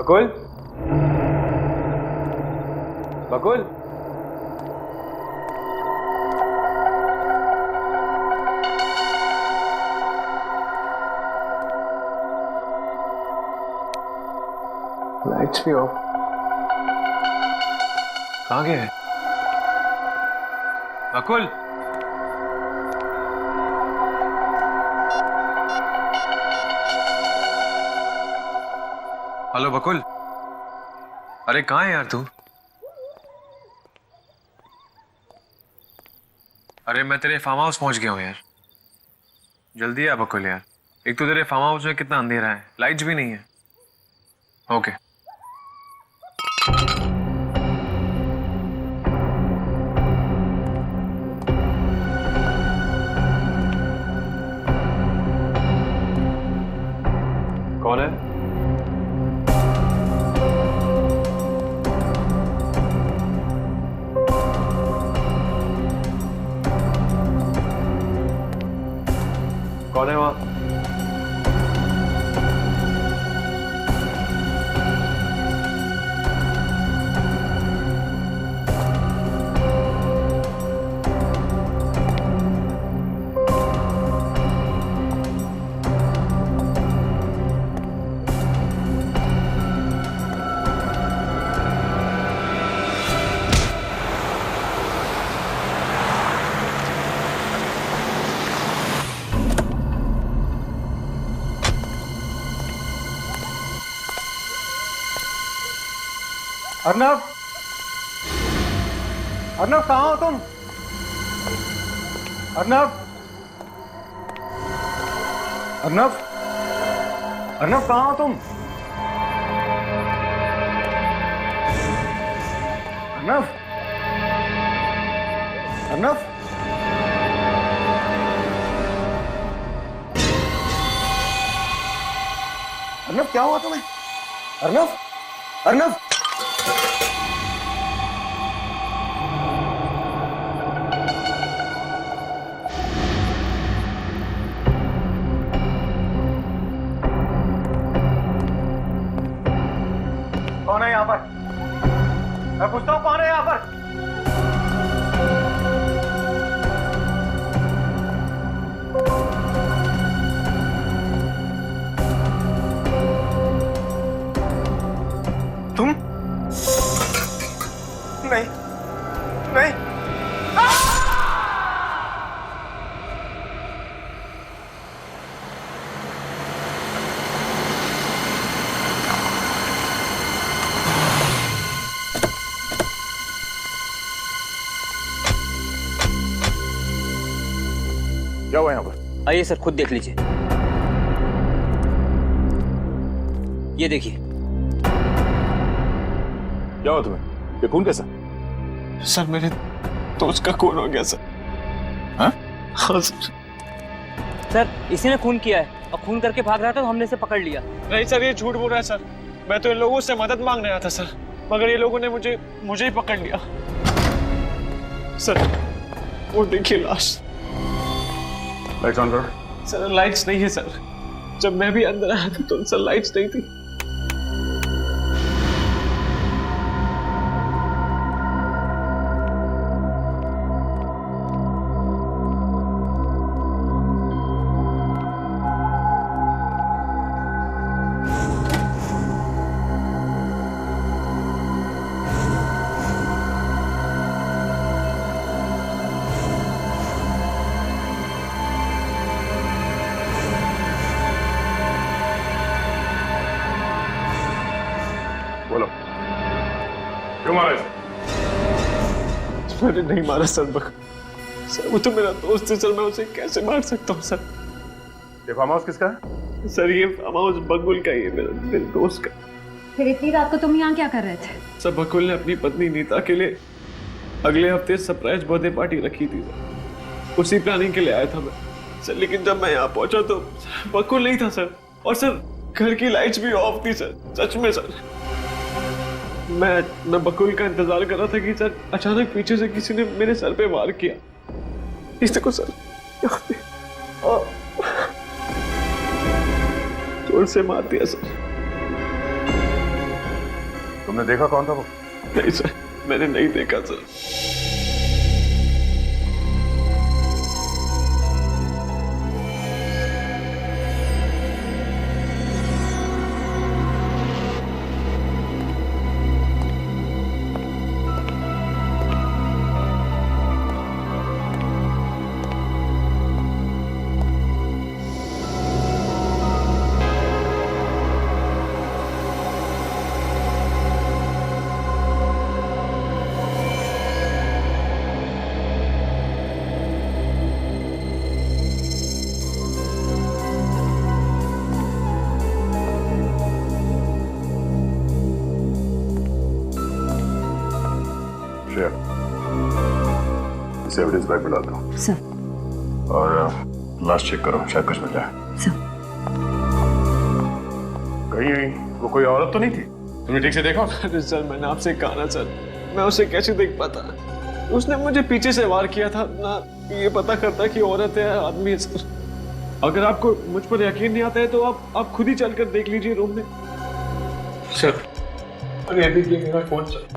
बकुल, बकुल, lights भी of. कहाँ गए? बकुल, हेलो बकुल, अरे कहाँ है यार तू? अरे मैं तेरे फार्म हाउस पहुंच गया हूँ यार। जल्दी आ बकुल यार, एक तो तेरे फार्म हाउस में कितना अंधेरा है, लाइट्स भी नहीं है। ओके। कौन है? कौन है वहां? अर्नव, अर्नव कहाँ हो तुम? अर्नव, अर्नव, अर्नव कहाँ हो तुम? अर्नव, अर्नव, अर्नव क्या हुआ तुम्हें? अर्नव, अर्नव, कौन है यहाँ पर? मैं पूछता हूँ कौन है यहाँ पर? तुम? नहीं, नहीं। क्या हुआ यहाँ पर? आइए सर, खुद देख लीजिए। ये देखिए। क्या हुआ तुम्हें? ये खून कैसा? सर मेरे दोस्त का खून हो गया सर। हाँ? हाँ सर। सर इसी ने खून किया है और खून करके भाग रहा था तो हमने इसे पकड़ लिया। नहीं सर, ये झूठ बोल रहा है सर। मैं तो इन लोगों से मदद मांगने आया था सर, मगर ये लोगों ने मुझे ही पकड़ लिया। सर वो देखिए लाश। लाइट्स ऑन करो। सर लाइट्स नहीं है सर, जब मैं भी अंदर आया था तो सर लाइट्स नहीं थी। बोलो, क्यों मारा इसे? मैंने नहीं मारा सर, सर वो तो मेरा दोस्त है सर, मैं उसे कैसे मार सकता हूँ सर? ये फार्म हाउस किसका है? सर ये फार्म हाउस बकुल का ही है, मेरे दोस्त का। फिर इतनी रात को तुम यहाँ क्या कर रहे थे? सर बकुल ने अपनी पत्नी नीता के लिए अगले हफ्ते सरप्राइज बर्थडे पार्टी रखी थी सर, उसी प्लानिंग के लिए आया था मैं सर। लेकिन जब मैं यहाँ पहुंचा तो बकुल नहीं था सर, और सर घर की लाइट्स भी ऑफ थी सर। सच में सर, मैं बकुल का इंतजार कर रहा था कि सर अचानक पीछे से किसी ने मेरे सर पे वार किया। इस देखो सर, जोर से मार दिया सर। तुमने देखा कौन था वो? नहीं सर, मैंने नहीं देखा सर। श्रेया, इसे एविडेंस बैग में डाल दो सर। और लास्ट चेक करो, शायद कुछ मिल जाए। सर। कहीं वो कोई औरत तो नहीं थी? तुमने ठीक से देखा? अरे सर, मैंने आपसे कहा ना सर, मैं उसे कैसे देख पाता? उसने मुझे पीछे से वार किया था ना, ये पता करता कि औरत है आदमी है सर। अगर आपको मुझ पर यकीन नहीं आता है तो आप खुद ही चलकर देख लीजिए रूम में। सर, अरे अभी ये मेरा फोन सर,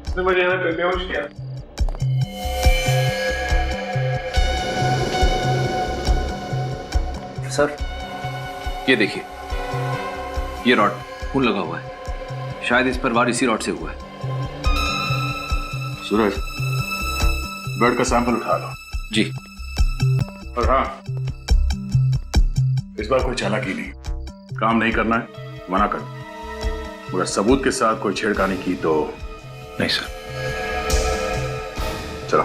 उसने मुझे यहाँ पे बेहोश किया। सर, ये देखिए, ये रॉड खून लगा हुआ है, शायद इस पर वार इसी रॉड से हुआ है। सूरज, ब्लड का सैंपल उठा लो। जी। और हाँ, इस बार कोई चालाकी नहीं, काम नहीं करना है, मना कर। मगर सबूत के साथ कोई छेड़खानी की तो नहीं सर। चलो।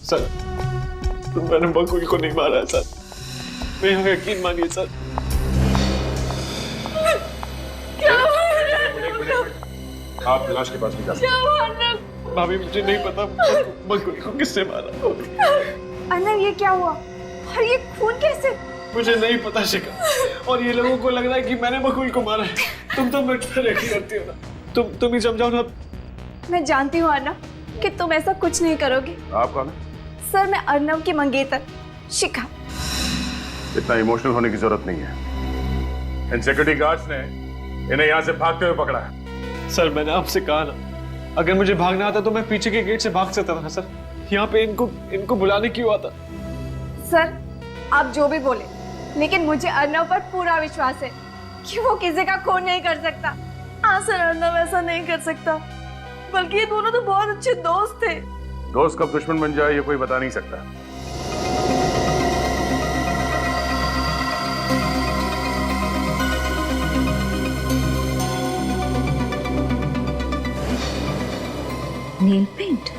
सर, मैंने बकुल को नहीं मारा है सर, मेरा यकीन मानिए सर। आप लाश के पास नहीं जाते। भाभी, मुझे नहीं पता बकुल को किसने मारा। अर्नब, ये क्या हुआ और ये खून कैसे? मुझे नहीं पता शिखा, और ये लोगों को लग रहा है कि मैंने बकुल को मारा है। तुम तो मुझ पर यकीन करती हो ना, तुम ही समझाओ ना। मैं जानती हूँ अर्नब कि तुम ऐसा कुछ नहीं करोगे। आप कौन है? सर, मैं अर्नब की मंगेतर शिखा। इतना इमोशनल होने की जरूरत नहीं है। इन सिक्योरिटी गार्ड्स ने इन्हें यहाँ से भागते हुए पकड़ा है। सर, मैंने आपसे कहा ना, अगर मुझे भागना आता तो मैं पीछे के गेट से भाग सकता था सर। यहाँ पे इनको बुलाने क्यों आता? सर, आप जो भी बोले, लेकिन मुझे अर्नब पर पूरा विश्वास है कि वो किसी का खून नहीं कर सकता। हाँ सर, अर्नब ऐसा नहीं कर सकता, बल्कि ये दोनों तो बहुत अच्छे दोस्त थे। दोस्त कब दुश्मन बन जाए ये कोई बता नहीं सकता। Nail paint?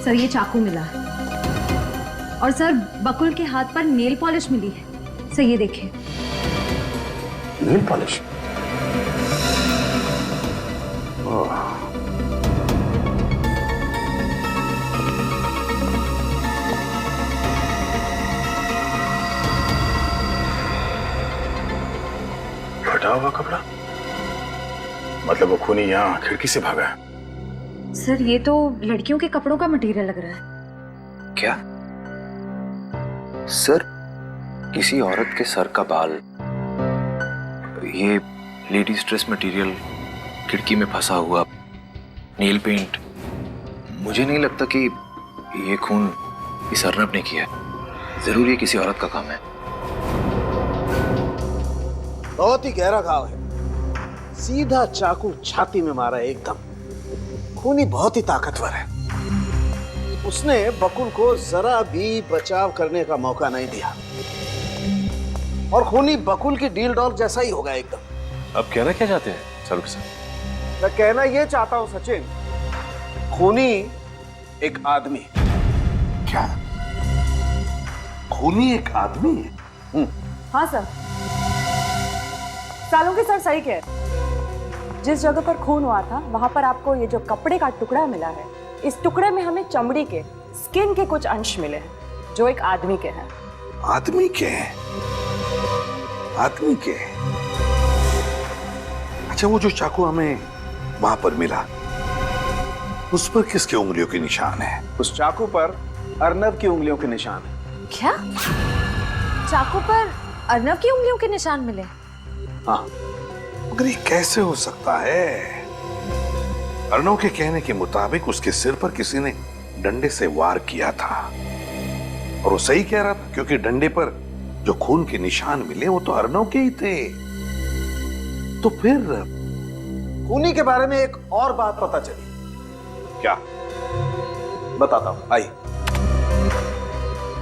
सर, ये चाकू मिला है, और सर बकुल के हाथ पर नेल पॉलिश मिली है। सर, ये देखिए। Nail polish? फटा हुआ कपड़ा? मतलब वो खूनी यहाँ खिड़की से भागा है? सर, ये तो लड़कियों के कपड़ों का मटेरियल लग रहा है। क्या? सर, किसी औरत के सर का बाल, ये लेडीज ड्रेस मटेरियल, खिड़की में फंसा हुआ नेल पेंट, मुझे नहीं लगता कि ये खून इस अर्नब ने किया है। जरूर ये किसी औरत का काम है। बहुत ही गहरा घाव है, सीधा चाकू छाती में मारा है एकदम। खूनी बहुत ही ताकतवर है, उसने बकुल को जरा भी बचाव करने का मौका नहीं दिया, और खूनी बकुल की डील डॉग जैसा ही होगा एकदम। अब कहना क्या चाहते हैं सर के साथ? मैं कहना ये चाहता हूं सचिन, खूनी एक आदमी। क्या? खूनी एक आदमी है? हाँ सर, सालों के सर सही कह, जिस जगह पर खून हुआ था वहां पर आपको ये जो कपड़े का टुकड़ा मिला है इस टुकड़े में हमें चमड़ी के, स्किन के कुछ अंश मिले हैं जो एक आदमी के हैं। आदमी के? आदमी के? अच्छा, वो जो चाकू हमें वहां पर मिला, उस पर किसके उंगलियों के निशान है? उस चाकू पर अर्नब की उंगलियों के निशान है। क्या? चाकू पर अर्नब की उंगलियों के निशान मिले? हाँ, मगर ये कैसे हो सकता है? अर्नब के कहने के मुताबिक उसके सिर पर किसी ने डंडे से वार किया था, और वो सही कह रहा था, क्योंकि डंडे पर जो खून के निशान मिले वो तो अर्नब के ही थे। तो फिर खूनी के बारे में एक और बात पता चली। क्या? बताता हूं, आइए।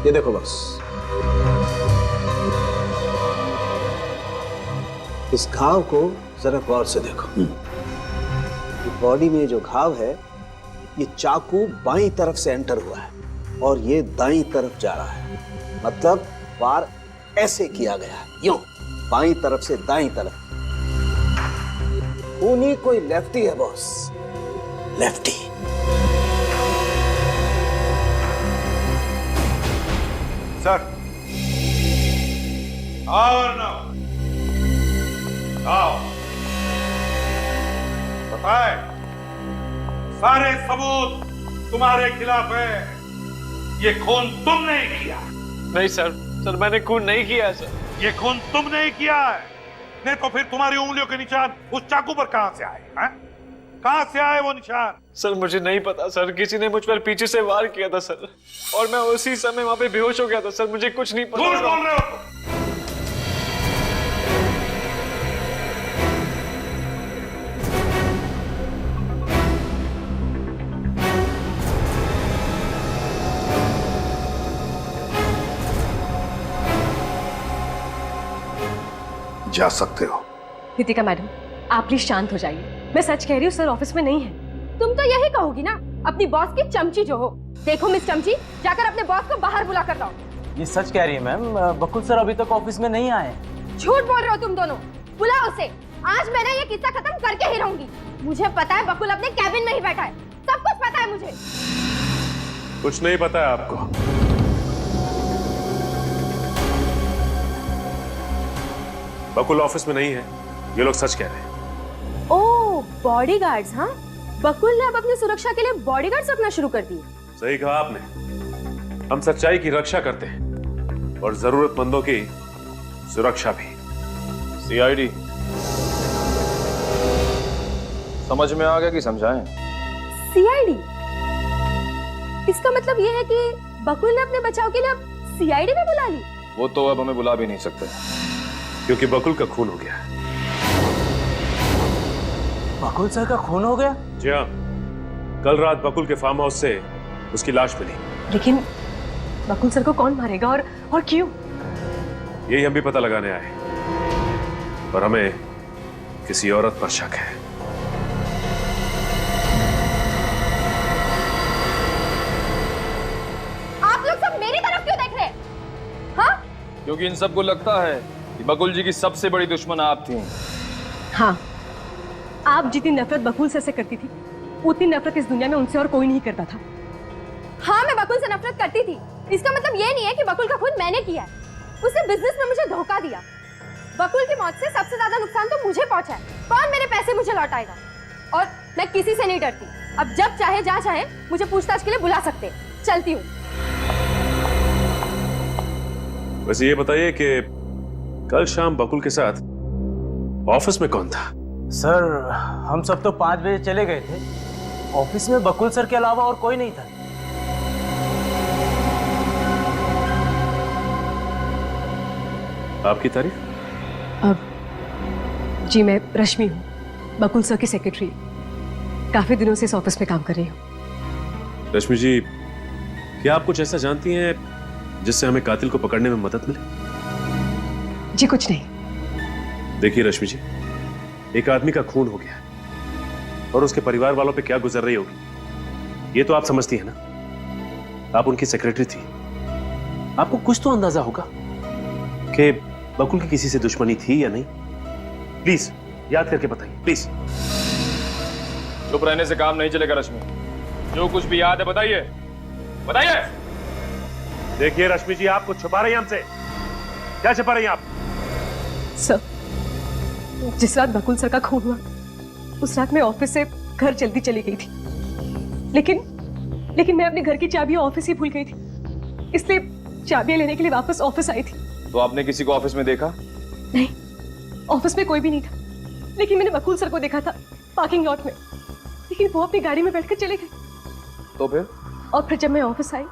ये देखो बस, इस घाव को जरा गौर से देखो। बॉडी में जो घाव है, ये चाकू बाईं तरफ से एंटर हुआ है और ये दाईं तरफ जा रहा है। मतलब वार ऐसे किया गया है, यूं बाईं तरफ से दाईं तरफ। खूनी कोई लेफ्टी है बॉस, लेफ्टी। सर, आओ ना, आओ, बताए, सारे सबूत तुम्हारे खिलाफ है। ये खून तुमने ही किया। नहीं सर, सर मैंने खून नहीं किया है सर। ये खून तुमने ही किया है, नहीं तो फिर तुम्हारी उंगलियों के निशान उस चाकू पर कहां से आए हैं? कहां से आए वो निशान? सर मुझे नहीं पता सर, किसी ने मुझ पर पीछे से वार किया था सर, और मैं उसी समय वहां पे बेहोश हो गया था सर। मुझे कुछ नहीं पता। झूठ बोल रहे हो? जा सकते हो। नितिका मैडम, आप प्लीज शांत हो जाइए। मैं सच कह रही हूँ, सर ऑफिस में नहीं है। तुम तो यही कहोगी ना, अपनी बॉस की चमची जो हो। देखो मिस चमची, जाकर अपने बॉस को बाहर बुला कर लाओ। ये सच कह रही है मैम, बकुल सर अभी तक ऑफिस में नहीं आए। झूठ बोल रहे हो तुम दोनों। बुलाओ उसे। आज मैंने ये किस्सा खत्म करके ही रहूंगी। मुझे पता है बकुल अपने कैबिन में ही बैठा है, सब कुछ पता है मुझे। कुछ नहीं पता है आपको। बकुल ऑफिस में नहीं है, ये लोग सच कह रहे हैं। ओह, बॉडीगार्ड्स। हाँ, बकुल ने अब अपनी सुरक्षा के लिए बॉडीगार्ड्स रखना शुरू कर दिए। सही कहा आपने। हम सच्चाई की रक्षा करते हैं और जरूरतमंदों की सुरक्षा भी। सीआईडी समझ में आ गया कि समझाएं? सीआईडी? इसका मतलब ये है कि बकुल ने अपने बचाव के लिए अब सीआईडी में बुला ली। वो तो अब हमें बुला भी नहीं सकते, क्योंकि बकुल का खून हो गया। बकुल सर का खून हो गया? जी हाँ, कल रात बकुल के फार्म हाउस से उसकी लाश मिली। लेकिन बकुल सर को कौन मारेगा और क्यों? यही हम भी पता लगाने आए, पर हमें किसी औरत पर शक है। आप लोग सब मेरी तरफ क्यों देख रहे हैं? हाँ? क्योंकि इन सबको लगता है कि बकुल जी की सबसे बड़ी दुश्मन आप थी। हाँ, आप जितनी नफरत बकुल सर से करती थी, उतनी नफरत इस दुनिया में उनसे और कोई नहीं करता था। हाँ, मैं बकुल से नफरत करती थी। इसका मतलब ये नहीं है कि बकुल का खून मैंने किया है। उसने बिजनेस में मुझे धोखा दिया। बकुल की मौत से सबसे ज्यादा नुकसान तो मुझे पहुंचा है। कौन मेरे पैसे मुझे लौटाएगा? और मैं किसी से नहीं डरती। अब जब चाहे जहाँ चाहे मुझे पूछताछ के लिए बुला सकते हैं। चलती हूँ। वैसे ये बताइए कि कल शाम बकुल के साथ ऑफिस में कौन था? सर हम सब तो 5 बजे चले गए थे। ऑफिस में बकुल सर के अलावा और कोई नहीं था। आपकी तारीफ? जी, मैं रश्मि हूँ, बकुल सर की सेक्रेटरी। काफी दिनों से इस ऑफिस में काम कर रही हूँ। रश्मि जी, क्या आप कुछ ऐसा जानती हैं जिससे हमें कातिल को पकड़ने में मदद मिले? जी कुछ नहीं। देखिए रश्मि जी, एक आदमी का खून हो गया और उसके परिवार वालों पे क्या गुजर रही होगी, ये तो आप समझती हैं ना। आप उनकी सेक्रेटरी थी, आपको कुछ तो अंदाजा होगा कि बकुल की किसी से दुश्मनी थी या नहीं। प्लीज याद करके बताइए, प्लीज। चुप रहने से काम नहीं चलेगा रश्मि। जो कुछ भी याद है बताइए, बताइए। देखिए रश्मि जी, आपको छुपा रही हैं हमसे। क्या छुपा रही हैं आप? सर, जिस रात बकुल सर का खून हुआ, उस रात मैं ऑफिस से घर जल्दी चली गई थी, लेकिन मैं अपने घर की चाबियां ऑफिस ही भूल गई थी, इसलिए चाबियां लेने के लिए वापस ऑफिस आई थी। तो आपने किसी को ऑफिस में देखा? नहीं, ऑफिस में कोई भी नहीं था, लेकिन मैंने बकुल सर को देखा था पार्किंग लॉट में, लेकिन वो अपनी गाड़ी में बैठकर चले गए। तो फिर? और फिर जब मैं ऑफिस आई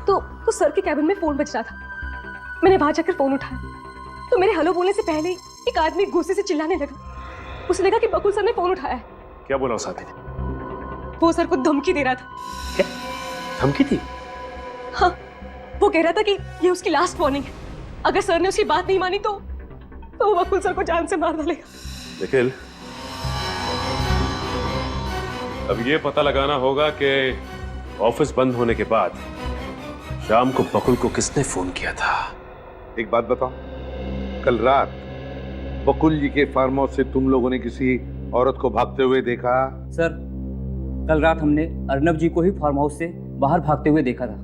तो सर के कैबिन में फोन बज रहा था। मैंने बाहर जाकर फोन उठाया तो मेरे हेलो बोलने से पहले ही एक आदमी गुस्से से चिल्लाने लगा। उसे लगा कि बकुल सर ने फोन उठाया है। क्या बोला उस आदमी ने? वो सर को धमकी दे रहा था। क्या धमकी थी? हाँ, वो कह रहा था कि ये उसकी लास्ट वार्निंग है, अगर सर ने उसकी बात नहीं मानी तो वो बकुल सर को जान से मार डालेगा। निखिल, अब ये पता लगाना होगा कि ऑफिस बंद होने के बाद शाम को बकुल को किसने फोन किया था। एक बात बताओ, कल रात बकुल जी के फार्म हाउस से तुम लोगों ने किसी औरत को भागते हुए देखा? सर, कल रात हमने अर्नब जी को ही फार्म हाउस से बाहर भागते हुए देखा था,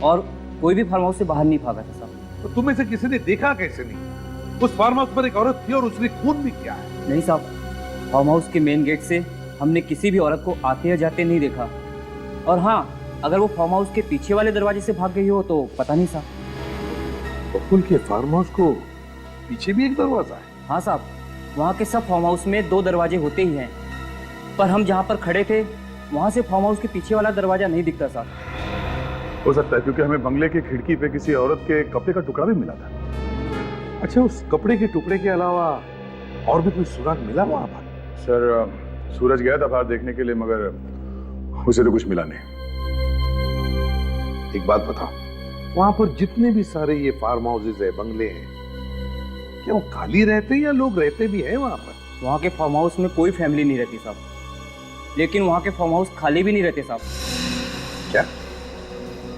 और कोई भी फार्म हाउस से बाहर नहीं भागा था साहब। तो तुम्हें से किसी ने देखा कैसे नहीं? उस फार्म हाउस पर एक औरत थी और उसने खून भी किया है। नहीं साहब, फार्म हाउस के मेन गेट से हमने किसी भी औरत को आते या जाते नहीं देखा। और हाँ, अगर वो फार्म हाउस के पीछे वाले दरवाजे से भाग गई हो तो पता नहीं साहब। बकुल के फार्म हाउस को पीछे भी एक दरवाजा है? हाँ साहब, वहाँ के सब फार्म हाउस में 2 दरवाजे होते ही हैं, पर हम जहाँ पर खड़े थे वहाँ से फार्म हाउस के पीछे वाला दरवाजा नहीं दिखता साहब। हो सकता है, क्योंकि हमें बंगले की खिड़की पे किसी औरत के कपड़े का टुकड़ा भी मिला था। अच्छा, उस कपड़े के टुकड़े के अलावा और भी कोई सुराग मिला वहां पर? सर, सूरज गया था बाहर देखने के लिए, मगर उसे तो कुछ मिला नहीं। एक बात बताओ, वहां पर जितने भी सारे ये फार्म हाउसेज है, बंगले हैं, क्या वो खाली रहते हैं या लोग रहते भी हैं वहां पर? वहाँ के फार्म हाउस में कोई फैमिली नहीं रहती साहब, लेकिन वहाँ के फार्म हाउस खाली भी नहीं रहते साहब। क्या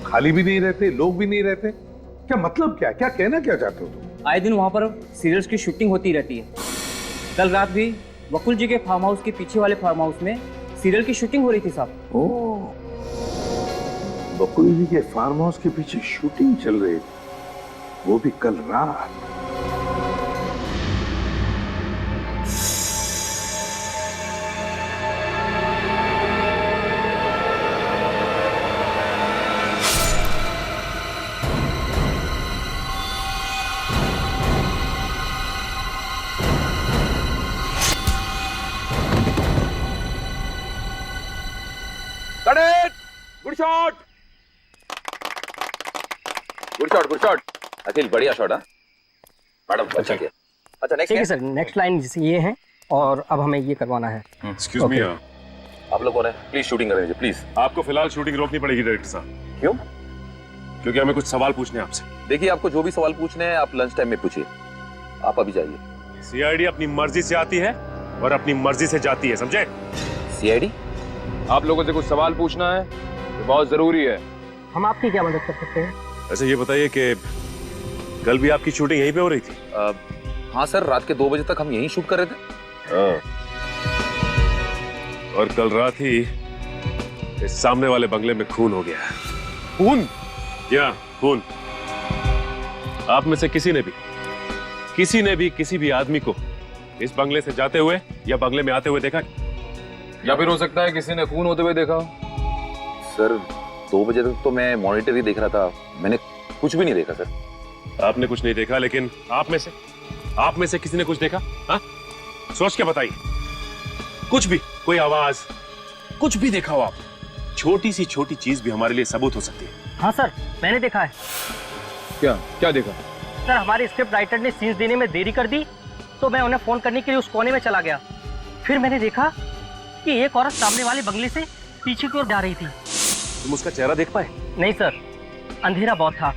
खाली भी नहीं रहते, लोग भी नहीं रहते? क्या मतलब क्या कहना क्या चाहते हो तुम? आए दिन वहाँ पर सीरियल्स की शूटिंग होती रहती है। कल रात भी बकुल जी के फार्म हाउस के पीछे वाले फार्म हाउस में सीरियल की शूटिंग हो रही थी साहब। ओह, बकुल जी के फार्म हाउस के पीछे शूटिंग चल रही थी, वो भी कल रात। Good shot, good shot, good shot. Akhil, बढ़िया शॉट। है मैडम, अच्छा किया। अच्छा, नेक्स्ट ठीक है सर, नेक्स्ट लाइन ये है और अब हमें ये करवाना है। एक्सक्यूज मी, आप लोग कौन है? प्लीज शूटिंग करें प्लीज। आपको फिलहाल शूटिंग रोकनी पड़ेगी डायरेक्टर साहब। क्यों? क्योंकि हमें कुछ सवाल पूछने हैं आपसे। देखिए, आपको जो भी सवाल पूछने हैं आप लंच टाइम में पूछिए। आप अभी जाइए। सीआईडी अपनी मर्जी से आती है और अपनी मर्जी से जाती है, समझे? सीआईडी? आप लोगों से कुछ सवाल पूछना है, ये बहुत जरूरी है। हम आपकी क्या मदद कर सकते हैं? ऐसे ये बताइए कि कल भी आपकी शूटिंग यहीं पे हो रही थी? हाँ सर, रात के 2 बजे तक हम यहीं शूट कर रहे थे। और कल रात ही इस सामने वाले बंगले में खून हो गया। खून? या खून। आप में से किसी ने भी किसी भी आदमी को इस बंगले से जाते हुए या बंगले में आते हुए देखा? या फिर हो सकता है किसी ने खून होते हुए देखा। सर, 2 बजे तक तो मैं मॉनिटर ही देख रहा था, मैंने कुछ भी नहीं देखा सर। आपने कुछ नहीं देखा, लेकिन आप में से किसी ने कुछ देखा? हाँ, सोच के बताइए। कुछ भी, कोई आवाज, कुछ भी देखा हो आप? छोटी सी छोटी चीज भी हमारे लिए सबूत हो सकती है। हाँ सर, मैंने देखा है। क्या देखा? सर, हमारे स्क्रिप्ट राइटर ने सीन्स देने में देरी कर दी तो मैं उन्हें फोन करने के लिए उस कोने में चला गया। फिर मैंने देखा कि एक औरत सामने वाले बंगले से पीछे की ओर जा रही थी। तुम उसका चेहरा देख पाए? नहीं सर, अंधेरा बहुत था।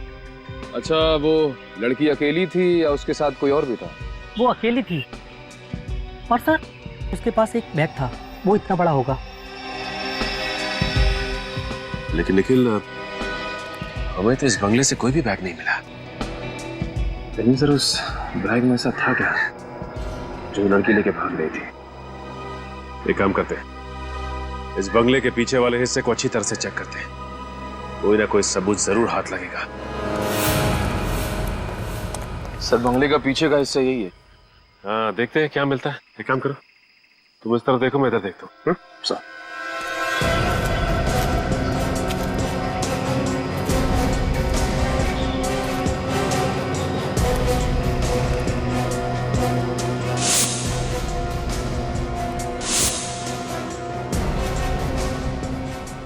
अच्छा, वो लड़की अकेली थी या उसके साथ कोई और भी था? वो अकेली थी और सर उसके पास एक बैग था, वो इतना बड़ा होगा। लेकिन निखिल, हमें तो इस बंगले से कोई भी बैग नहीं मिला। लेकिन सर, उस बैग में ऐसा था क्या जो लड़की लेके भाग गई थी? एक काम करते हैं, इस बंगले के पीछे वाले हिस्से को अच्छी तरह से चेक करते हैं, कोई ना कोई सबूत जरूर हाथ लगेगा। सर बंगले का पीछे का हिस्सा यही है। हाँ, देखते हैं क्या मिलता है। एक काम करो, तुम इस तरफ देखो, मैं इधर देखता हूँ। सर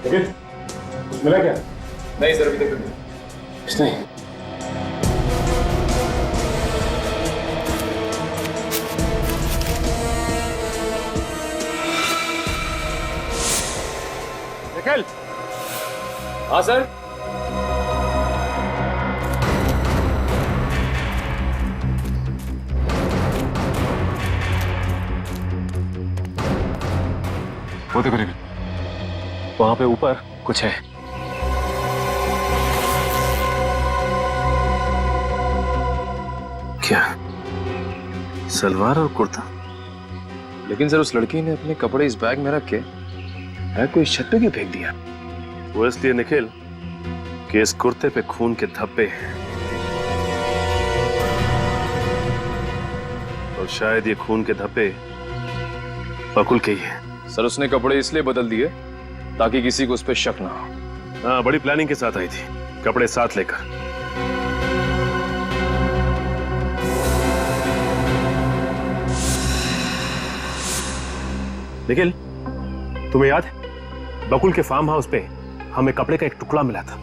कुछ मिला क्या? नहीं सर, अभी तक नहीं। कुछ नहीं। निखिल। हाँ सर। वो देखो निखिल, वहां पे ऊपर कुछ है। क्या? सलवार और कुर्ता? लेकिन सर उस लड़की ने अपने कपड़े इस बैग में रख के बैग को इस छत पे क्यों फेंक दिया? वो इसलिए निखिल कि इस कुर्ते पे खून के धब्बे हैं, और शायद ये खून के धब्बे बकुल के ही हैं। सर उसने कपड़े इसलिए बदल दिए ताकि किसी को उस पर शक ना हो। हाँ, बड़ी प्लानिंग के साथ आई थी, कपड़े साथ लेकर। निखिल, तुम्हें याद है बकुल के फार्म हाउस पे हमें कपड़े का एक टुकड़ा मिला था?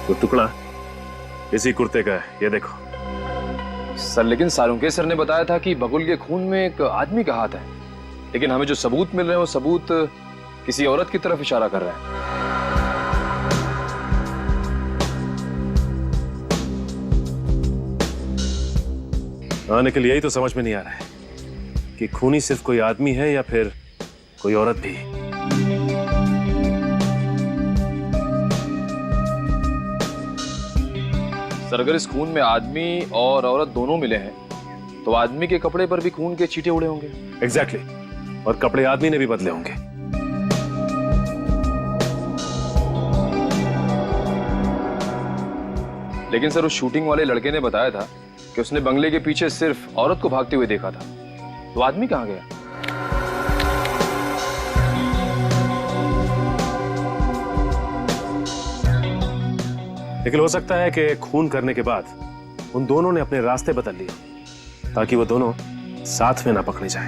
वो टुकड़ा इसी कुर्ते का है, ये देखो। सर लेकिन सालुंके सर ने बताया था कि बकुल के खून में एक आदमी का हाथ है, लेकिन हमें जो सबूत मिल रहे हैं वो सबूत किसी औरत की तरफ इशारा कर रहे हैं। हाँ निखिल, यही तो समझ में नहीं आ रहा है कि खूनी सिर्फ कोई आदमी है या फिर कोई औरत भी। सर अगर इस खून में आदमी और औरत दोनों मिले हैं तो आदमी के कपड़े पर भी खून के छींटे उड़े होंगे। एग्जैक्टली, और कपड़े आदमी ने भी बदले होंगे। लेकिन सर उस शूटिंग वाले लड़के ने बताया था कि उसने बंगले के पीछे सिर्फ औरत को भागते हुए देखा था, तो आदमी कहाँ गया? लेकिन हो सकता है कि खून करने के बाद उन दोनों ने अपने रास्ते बदल लिए ताकि वो दोनों साथ में ना पकड़े जाएं।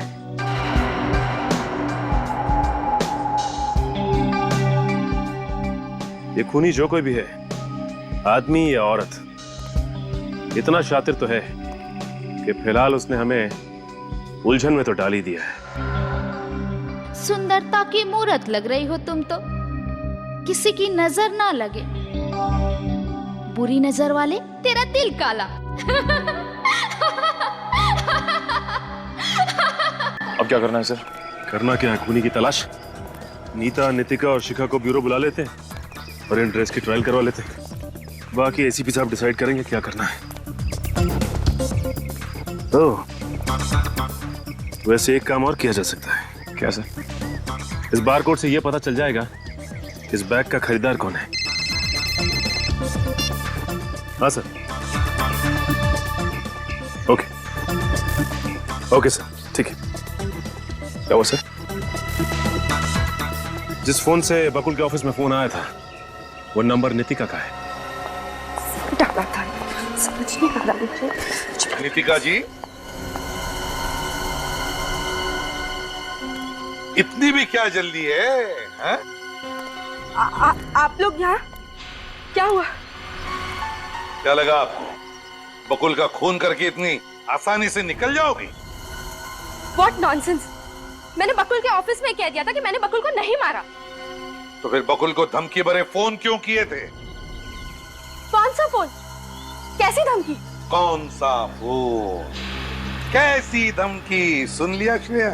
ये खूनी जो कोई भी है, आदमी या औरत, इतना शातिर तो है कि फिलहाल उसने हमें उलझन में तो डाल ही दिया है। सुंदरता की मूरत लग रही हो तुम तो, किसी की नजर ना लगे, बुरी नजर वाले तेरा दिल काला। अब क्या करना है सर? करना क्या है, खूनी की तलाश। नीता, नितिका और शिखा को ब्यूरो बुला लेते हैं और इन ड्रेस की ट्रायल करवा लेते हैं। बाकी एसीपी साहब डिसाइड करेंगे क्या करना है। तो वैसे एक काम और किया जा सकता है। क्या सर? इस बारकोड से यह पता चल जाएगा इस बैग का खरीदार कौन है। हाँ सर। ओके ओके सर, ठीक है। क्या हुआ सर? जिस फोन से बकुल के ऑफिस में फोन आया था वो नंबर नितिका का है। डाला था, समझ नहीं आ रहा मुझे। नितिका जी, इतनी भी क्या जल्दी है, हैं? आप लोग यहाँ क्या हुआ? क्या लगा आपको बकुल का खून करके इतनी आसानी से निकल जाओगी? What nonsense! मैंने बकुल के ऑफिस में कह दिया था कि मैंने बकुल को नहीं मारा। तो फिर बकुल को धमकी भरे फोन क्यों किए थे? कौन सा फोन? कैसी धमकी? कौन सा फोन? कैसी धमकी? सुन लिया श्रेया?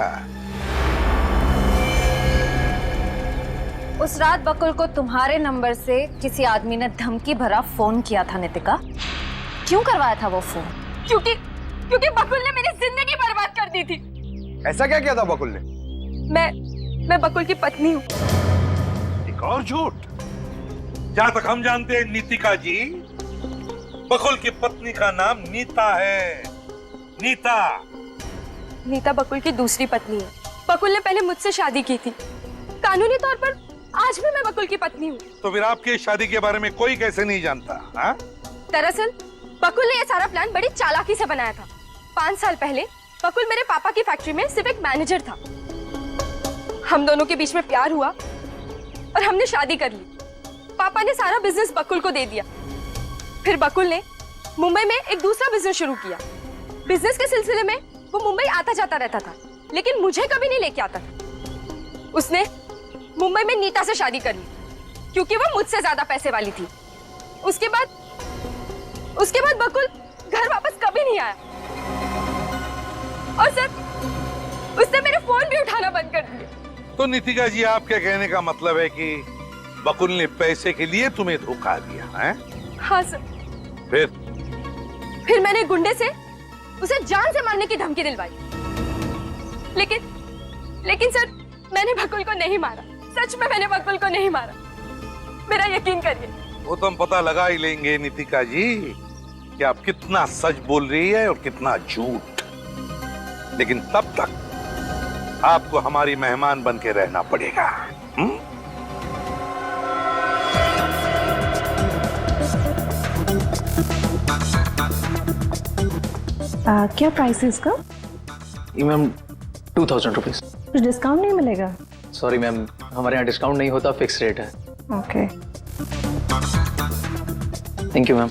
उस रात बकुल को तुम्हारे नंबर से किसी आदमी ने धमकी भरा फोन किया था नितिका। क्यों करवाया था वो फोन? क्योंकि बकुल ने मेरी जिंदगी बर्बाद कर दी थी। ऐसा क्या किया था बकुल ने? मैं बकुल की पत्नी हूँ। एक और झूठ। जहां तक हम जानते हैं नीतिका जी, बकुल की पत्नी का नाम नीता है। नीता। नीता बकुल की दूसरी पत्नी है। बकुल ने पहले मुझसे शादी की थी। कानूनी तौर पर आज भी मैं बकुल की पत्नी हूँ। तो फिर आपकी शादी के बारे में कोई कैसे नहीं जानता? हाँ? दरअसल बकुल ने यह सारा प्लान बड़ी चालाकी से बनाया था। 5 साल पहले बकुल मेरे पापा की फैक्ट्री में सिर्फ एक मैनेजर था। हम दोनों के बीच में प्यार हुआ और हमने शादी कर ली। पापा ने सारा बिजनेस बकुल को दे दिया। फिर बकुल ने मुंबई में एक दूसरा बिजनेस शुरू किया। बिजनेस के सिलसिले में वो मुंबई आता जाता रहता था, लेकिन मुझे कभी नहीं लेके आता था। उसने मुंबई में नीता से शादी कर ली क्योंकि वो मुझसे ज्यादा पैसे वाली थी। उसके बाद बकुल घर वापस कभी नहीं आया। और सर, उसने मेरे फोन भी उठाना बंद कर दिए। तो नीतिका जी, आपके कहने का मतलब है कि बकुल ने पैसे के लिए तुम्हें धोखा दिया है? हाँ सर। फिर मैंने गुंडे से उसे जान से मारने की धमकी दिलवाई। लेकिन सर, मैंने बकुल को नहीं मारा। सच में मैंने बकुल को नहीं मारा। मेरा यकीन करिए। वो तो हम पता लगा ही लेंगे नीतिका जी कि आप कितना सच बोल रही है और कितना झूठ। लेकिन तब तक आपको हमारी मेहमान बन के रहना पड़ेगा। क्या प्राइस है इसका? ये मैम 2000 रुपीज। कुछ डिस्काउंट नहीं मिलेगा? सॉरी मैम, हमारे यहाँ डिस्काउंट नहीं होता, फिक्स रेट है। Okay. Thank you ma'am.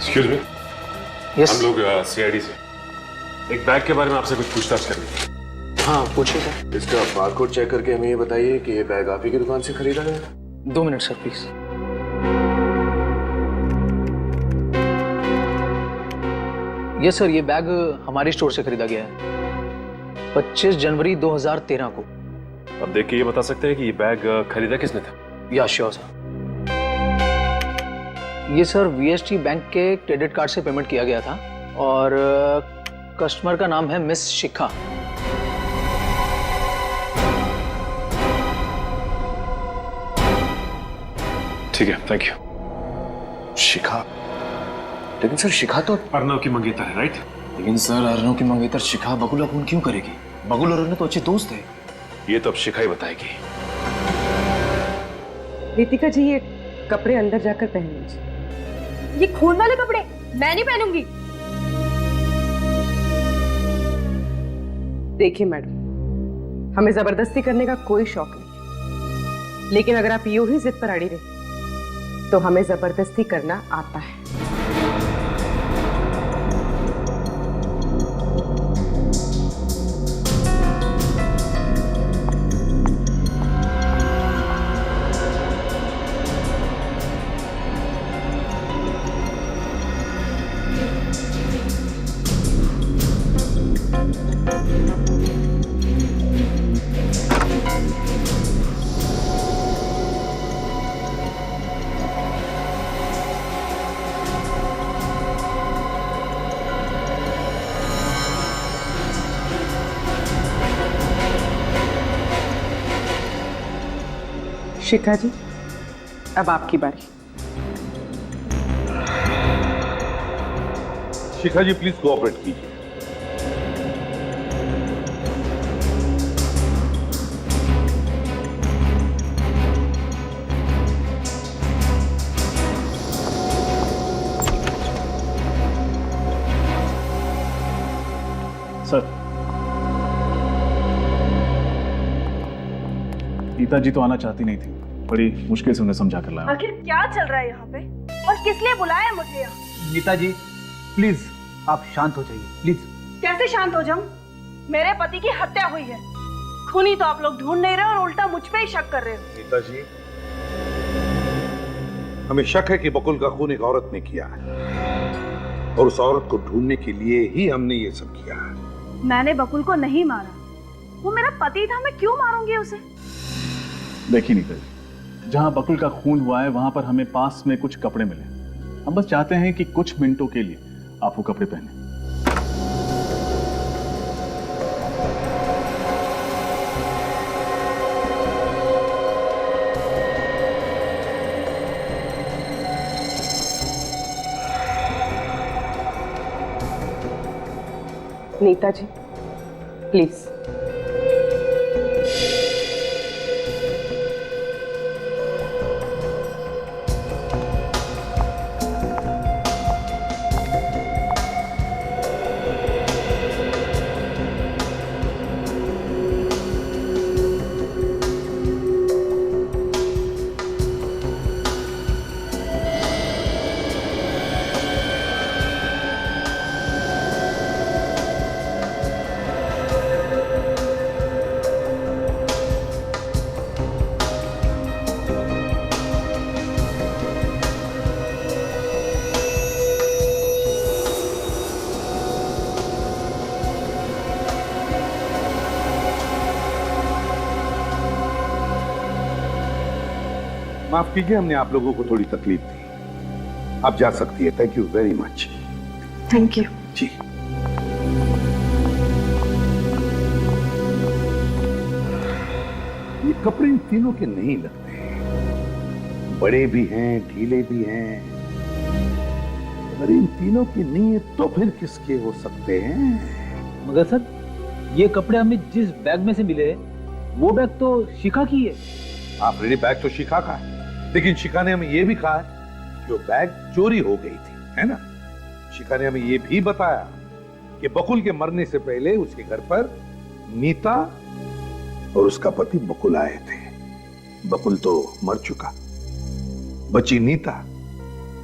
Excuse me. Yes. हम लोग सीआईडी से एक बैग के बारे में आपसे कुछ पूछताछ करनी है। हाँ, पूछिए सर। इसका बारकोड चेक करके हमें ये बताइए कि ये बैग आप ही की दुकान से खरीदा गया? 2 minute sir please. Yes sir, ये बैग हमारी स्टोर से खरीदा गया है 25 जनवरी 2013 को। अब देख के ये बता सकते हैं कि ये बैग खरीदा किसने था? या श्योर सर। ये सर वीएसटी बैंक के क्रेडिट कार्ड से पेमेंट किया गया था और कस्टमर का नाम है मिस शिखा। ठीक है, थैंक यू। शिखा? लेकिन सर, शिखा तो अर्नव की मंगेतर है, राइट? लेकिन सर, अर्नव की मंगेतर शिखा बकुल अपून क्यों करेगी? बकुल और अर्नव तो अच्छे दोस्त हैं। ये तो अब शिखा ही बताएगी। नीतिका जी, ये कपड़े अंदर जाकर पहन लीजिए। ये खून वाले कपड़े मैं नहीं पहनूंगी। देखिए मैडम, हमें जबरदस्ती करने का कोई शौक नहीं, लेकिन अगर आप यूं ही जिद पर अड़ी रहे तो हमें जबरदस्ती करना आता है। शिखा जी, अब आपकी बारी। शिखा जी, प्लीज कोऑपरेट कीजिए। सर, नीता जी तो आना चाहती नहीं थी, बड़ी मुश्किल से उन्हें समझा कर लाया। आखिर क्या चल रहा है यहाँ पे और किस लिए बुलाया मुझे यहाँ? नीता जी प्लीज आप शांत हो जाइए, प्लीज। कैसे शांत हो जाऊं? मेरे पति की हत्या हुई है। खूनी तो आप लोग ढूंढ नहीं रहे और उल्टा मुझ पे ही शक कर रहे हो। नीता जी, हमें शक है कि बकुल का खून एक औरत ने किया है। और उस औरत को ढूंढने के लिए ही हमने ये सब किया है। मैंने बकुल को नहीं मारा, वो मेरा पति था, मैं क्यों मारूंगी उसे? देखिए नीता जी, जहां बकुल का खून हुआ है वहां पर हमें पास में कुछ कपड़े मिले। हम बस चाहते हैं कि कुछ मिनटों के लिए आप वो कपड़े पहने। नीता जी प्लीज। माफ कीजिए, हमने आप लोगों को थोड़ी तकलीफ दी। आप जा सकती है। Thank you very much. Thank you. जी। ये कपड़े इन तीनों के नहीं लगते, बड़े भी हैं, ढीले भी हैं। अगर इन तीनों के नहीं है तो फिर किसके हो सकते हैं? मगर सर, ये कपड़े हमें जिस बैग में से मिले वो बैग तो शिखा की है। ऑलरेडी बैग तो शिखा का है, लेकिन शिखा ने हमें यह भी कहा है कि वो बैग चोरी हो गई थी, है ना? शिखा ने हमें यह भी बताया कि बकुल के मरने से पहले उसके घर पर नीता और उसका पति बकुल आए थे। बकुल तो मर चुका, बची नीता,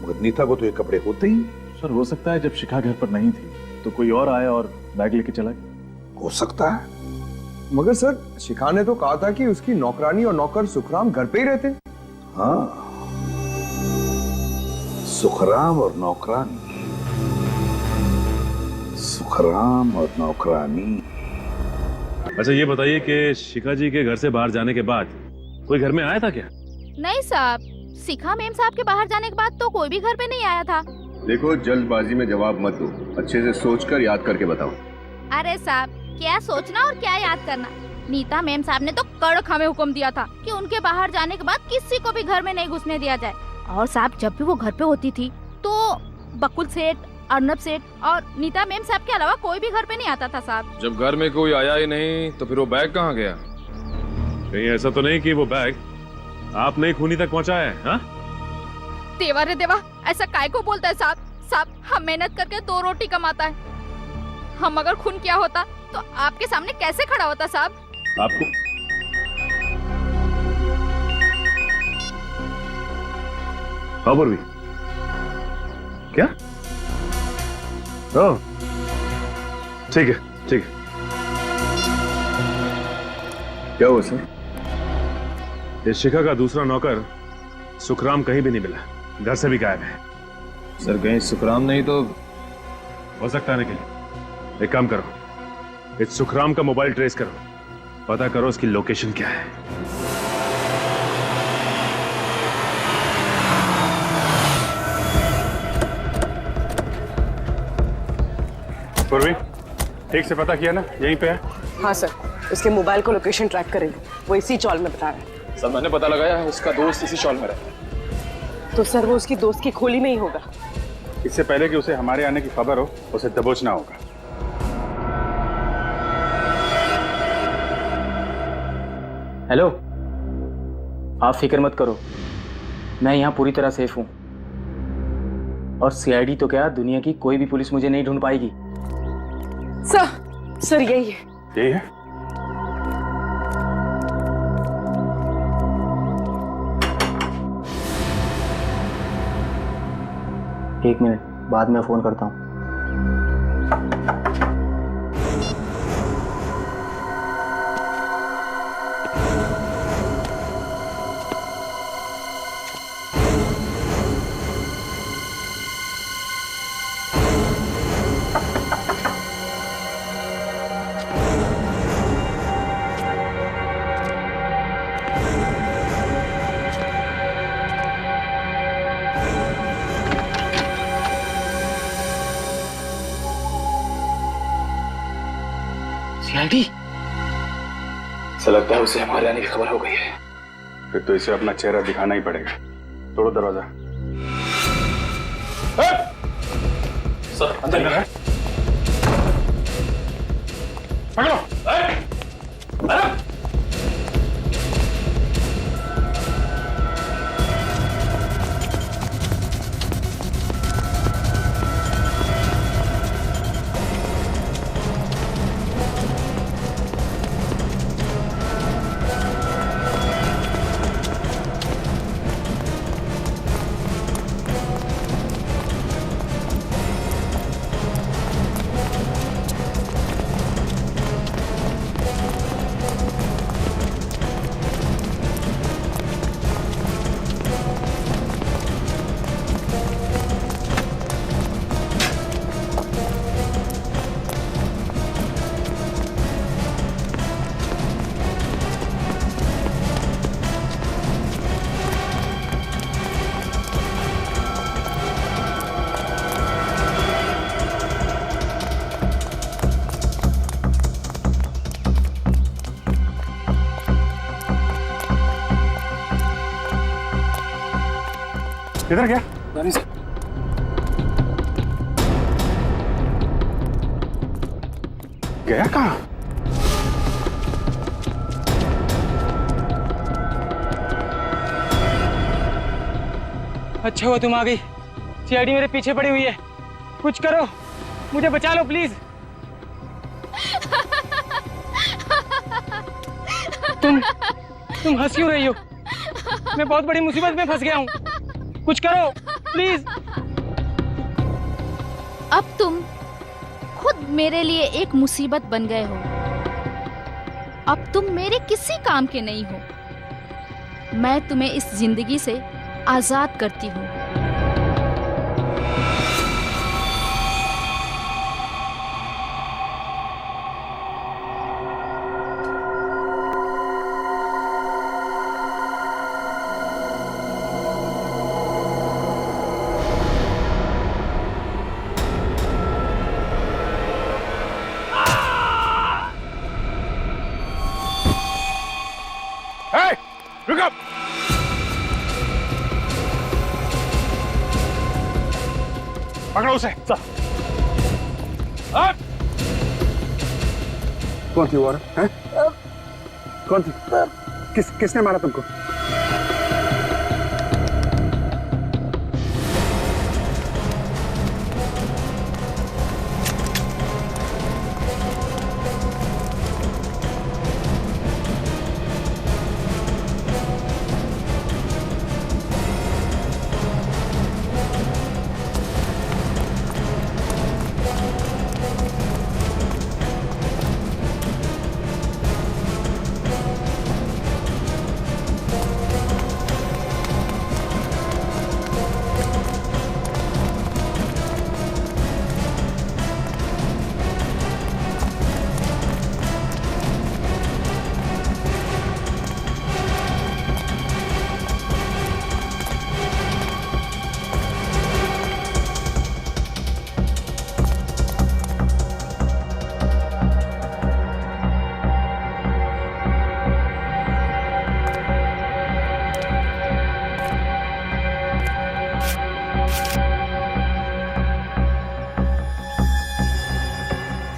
मगर नीता को तो ये कपड़े होते ही। सर हो सकता है जब शिखा घर पर नहीं थी तो कोई और आया और बैग लेके चला गया। हो सकता है। मगर सर, शिखा ने तो कहा था कि उसकी नौकरानी और नौकर सुखराम घर पे ही रहते। हाँ, सुखराम और नौकरानी, सुखराम और नौकरानी। अच्छा ये बताइए कि शिखा जी के घर से बाहर जाने के बाद कोई घर में आया था क्या? नहीं साहब, शिखा मेम साहब के बाहर जाने के बाद तो कोई भी घर पे नहीं आया था। देखो, जल्दबाजी में जवाब मत दो, अच्छे से सोचकर याद करके बताओ। अरे साहब, क्या सोचना और क्या याद करना। नीता मेम साहब ने तो कड़क हमें हुक्म दिया था कि उनके बाहर जाने के बाद किसी को भी घर में नहीं घुसने दिया जाए। और साहब, जब भी वो घर पे होती थी तो बकुल सेठ, अर्नब सेठ और नीता मेम साहब के अलावा कोई भी घर पे नहीं आता था साहब। जब घर में कोई आया ही नहीं तो फिर वो बैग कहाँ गया? कहीं ऐसा तो नहीं कि वो बैग आपने खूनी तक पहुंचाया है? हाँ? देवा रे देवा, ऐसा काय को बोलता है साहब? साहब, हम मेहनत करके 2 रोटी कमाता है। हम अगर खून किया होता तो आपके सामने कैसे खड़ा होता साहब? आपको खबर भी क्या? ओह, ठीक है ठीक है। क्या हुआ सर? इस शिखा का दूसरा नौकर सुखराम कहीं भी नहीं मिला, घर से भी गायब है। सर कहीं सुखराम नहीं तो? हो सकता है निखिल, एक काम करो, इस सुखराम का मोबाइल ट्रेस करो, पता करो उसकी लोकेशन क्या है। पूर्वी, ठीक से पता किया ना? यहीं पे है? हाँ सर, उसके मोबाइल को लोकेशन ट्रैक करेंगे, वो इसी चौल में बता रहा है। सर मैंने पता लगाया है, उसका दोस्त इसी चौल में रहता है। तो सर वो उसकी दोस्त की खोली में ही होगा। इससे पहले कि उसे हमारे आने की खबर हो, उसे दबोचना होगा। हेलो, आप फिक्र मत करो, मैं यहाँ पूरी तरह सेफ हूँ। और सीआईडी तो क्या, दुनिया की कोई भी पुलिस मुझे नहीं ढूंढ पाएगी। सर यही है। यही है? एक मिनट, बाद में फोन करता हूँ। सीआईडी? ऐसा लगता है उसे हमारे आने की खबर हो गई है। फिर तो इसे अपना चेहरा दिखाना ही पड़ेगा। तोड़ो दरवाजा। सर अंदर कर। पकड़ो। किधर गया? नहीं सर। गया कहाँ? अच्छा हुआ तुम आ गई। सीआईडी मेरे पीछे पड़ी हुई है, कुछ करो, मुझे बचा लो प्लीज। तुम हंस क्यों रही हो? मैं बहुत बड़ी मुसीबत में फंस गया हूँ, कुछ करो प्लीज। अब तुम खुद मेरे लिए एक मुसीबत बन गए हो। अब तुम मेरे किसी काम के नहीं हो। मैं तुम्हें इस जिंदगी से आजाद करती हूँ। रुक up! पकड़ो उसे। कौन थी वो औरत? हैं? कौन थी? किसने मारा तुमको?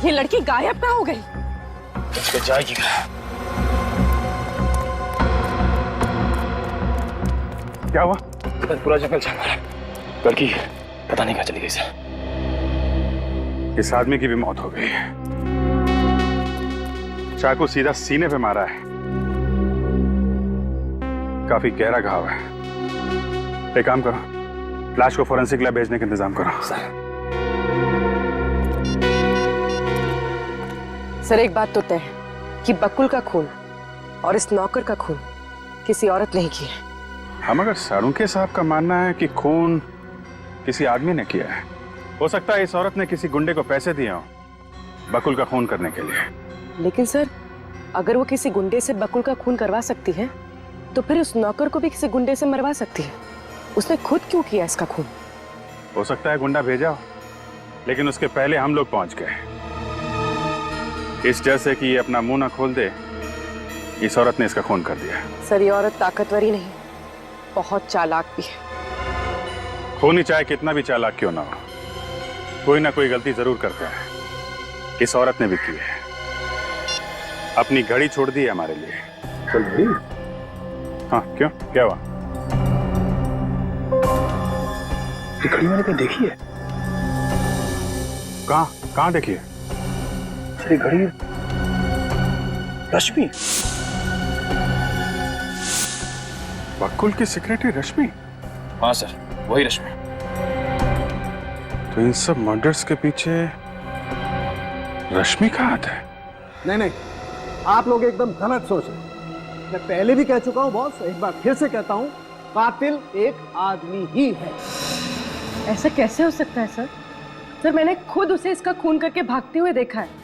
ये लड़की गायब कहाँ हो गई? इसको जाएगी क्या हुआ? पूरा जंगल छान मारा, लड़की पता नहीं कहाँ चली गई सर। इस आदमी की भी मौत हो गई। चाकू सीधा सीने पे मारा है, काफी गहरा घाव है। एक काम करो, लाश को फोरेंसिक लैब भेजने का इंतजाम करो। सर एक बात तो तय है कि बकुल का खून और इस नौकर का खून किसी औरत ने किया है। हाँ, मगर सारुंके साहब का मानना है कि खून किसी आदमी ने किया है। हो सकता है इस औरत ने किसी गुंडे को पैसे दिए हों बकुल का खून करने के लिए। लेकिन सर अगर वो किसी गुंडे से बकुल का खून करवा सकती है तो फिर उस नौकर को भी किसी गुंडे से मरवा सकती है। उसने खुद क्यों किया इसका खून? हो सकता है गुंडा भेजा हो, लेकिन उसके पहले हम लोग पहुंच गए। इस डर से कि ये अपना मुंह ना खोल दे, इस औरत ने इसका खून कर दिया। सर ये औरत ताकतवर ही नहीं, बहुत चालाक भी है। खूनी चाहे कितना भी चालाक क्यों ना हो, कोई ना कोई गलती जरूर करता है। इस औरत ने भी की है, अपनी घड़ी छोड़ दी है हमारे लिए। चल भाई। हाँ क्यों, क्या हुआ? ये घड़ी मैंने कहीं देखी है। कहाँ देखी है? ये घड़ी रश्मि, बकुल की सेक्रेटरी रश्मि। हाँ सर, वही रश्मि। तो इन सब मर्डर्स के पीछे रश्मि का हाथ है? नहीं नहीं, आप लोग एकदम गलत सोच रहे हैं। मैं पहले भी कह चुका हूं बॉस, एक बार फिर से कहता हूं, कातिल एक आदमी ही है। ऐसा कैसे हो सकता है सर? सर मैंने खुद उसे इसका खून करके भागते हुए देखा है।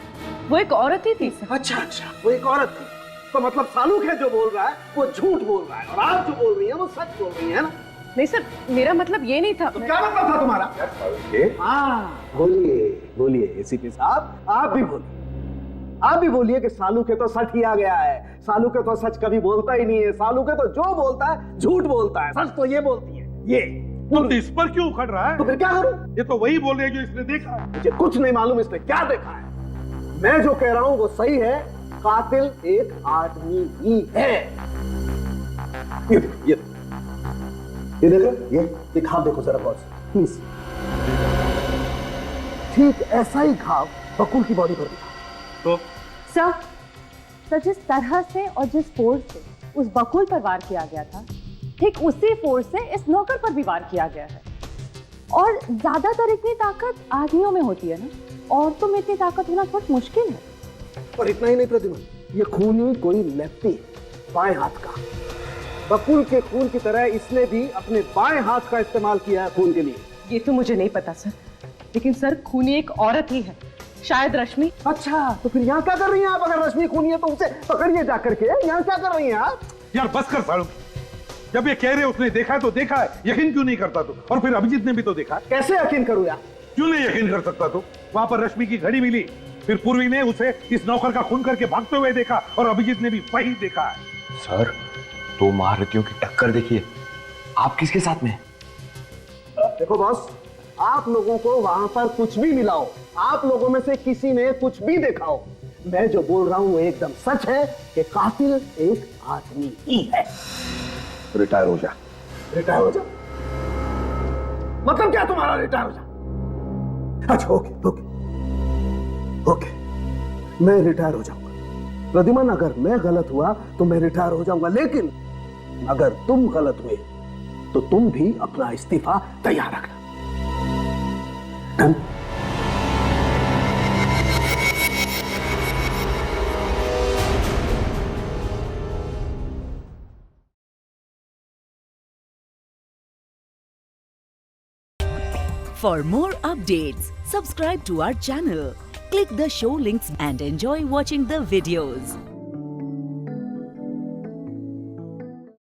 वो एक औरत ही थी सर। अच्छा, वो एक औरत थी। तो मतलब सालूक है जो बोल रहा है वो झूठ बोल रहा है, और आप जो बोल रही हैं वो सच बोल रही हैं ना? नहीं सर, मेरा मतलब ये नहीं था। तो क्या मतलब था तुम्हारा? हाँ बोलिए बोलिए एसीपी साहब, आप भी बोलिए। आप भी बोलिए कि सालू के तो सच ही आ गया है। सालू के तो सच कभी बोलता ही नहीं है। सालू के तो जो बोलता है झूठ बोलता है, सच तो ये बोलती है ये। तो इस पर क्यों उखड़ रहा है? तो फिर क्या करूं? ये तो वही बोल रही है जो इसने देखा है। मुझे कुछ नहीं मालूम इसने क्या देखा है। मैं जो कह रहा हूं वो सही है, कातिल एक आदमी ही है। ये देखो, ये घाव देखो जरा बॉस प्लीज। ठीक ऐसा ही घाव बकुल की बॉडी पर दिखा। तो सर जिस तरह से और जिस फोर्स से उस बकुल पर वार किया गया था, ठीक उसी फोर्स से इस नौकर पर भी वार किया गया है। और ज्यादातर इतनी ताकत आदमियों में होती है ना, औरतों में इतनी ताकत होना बहुत मुश्किल है। और इतना ही नहीं प्रतिमा, ये खून ही कोई लेफ्टी, बाएं हाथ का। बकुल के खून की तरह इसने भी अपने बाएं हाथ का इस्तेमाल किया है खून के लिए। ये तो मुझे नहीं पता सर, लेकिन सर खूनी एक औरत ही है, शायद रश्मि। अच्छा, तो फिर यहाँ क्या कर रही हैं आप? अगर रश्मि खूनी है तो उसे पकड़िए जाकर के। यहाँ क्या कर रही हैं आप? यार बस कर सालू, जब ये कह रहे उसने देखा तो देखा है, यकीन क्यों नहीं करता तू? और फिर अभिजीत ने भी तो देखा। कैसे यकीन करूँ यार? क्यों नहीं यकीन कर सकता तू? वहां पर रश्मि की घड़ी मिली, फिर पूर्वी ने उसे इस नौकर का खून करके भागते हुए देखा, और अभिजीत ने भी वही देखा है। सर, दो महारथियों की टक्कर देखिए। आप किसके साथ में? देखो बॉस, आप लोगों को वहां पर कुछ भी मिला हो, आप लोगों में से किसी ने कुछ भी देखा हो, मैं जो बोल रहा हूं वो एकदम सच है कि कातिल एक आदमी ही है। रिटायर हो जा। रिटायर हो जा मतलब क्या तुम्हारा? रिटायर हो जा। अच्छा ओके ओके ओके, मैं रिटायर हो जाऊंगा। प्रद्युमन, अगर मैं गलत हुआ तो मैं रिटायर हो जाऊंगा, लेकिन अगर तुम गलत हुए तो तुम भी अपना इस्तीफा तैयार रखना। Done? For more updates, subscribe to our channel, click the show links and enjoy watching the videos.